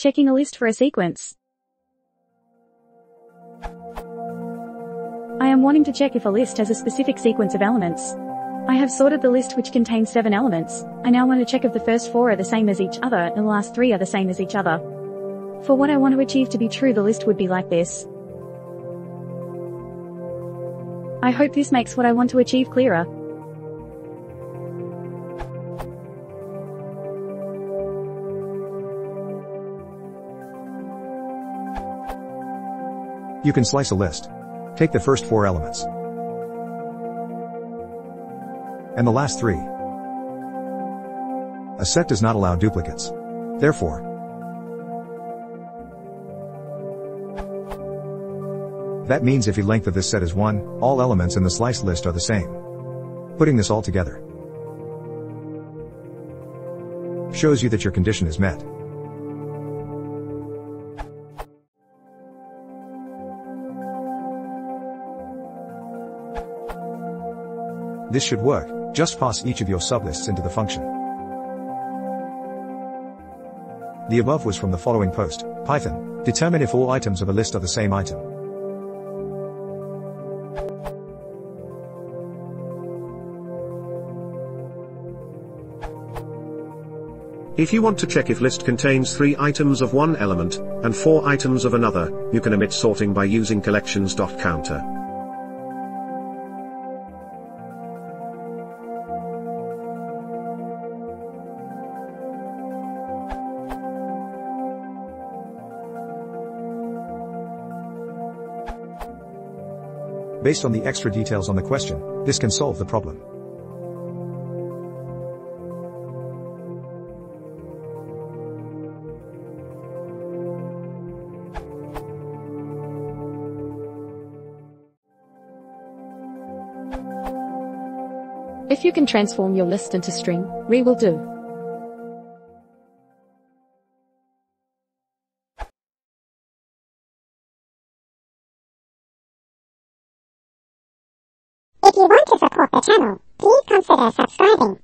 Checking a list for a sequence. I am wanting to check if a list has a specific sequence of elements. I have sorted the list which contains 7 elements. I now want to check if the first 4 are the same as each other and the last 3 are the same as each other. For what I want to achieve to be true, the list would be like this. I hope this makes what I want to achieve clearer. You can slice a list. Take the first 4 elements and the last 3. A set does not allow duplicates. Therefore, that means if the length of this set is 1, all elements in the sliced list are the same. Putting this all together shows you that your condition is met. This should work. Just pass each of your sublists into the function. The above was from the following post. Python. Determine if all items of a list are the same item. If you want to check if list contains 3 items of one element, and 4 items of another, you can omit sorting by using collections.counter. Based on the extra details on the question, this can solve the problem. If you can transform your list into string, re will do. If you want to support the channel, please consider subscribing.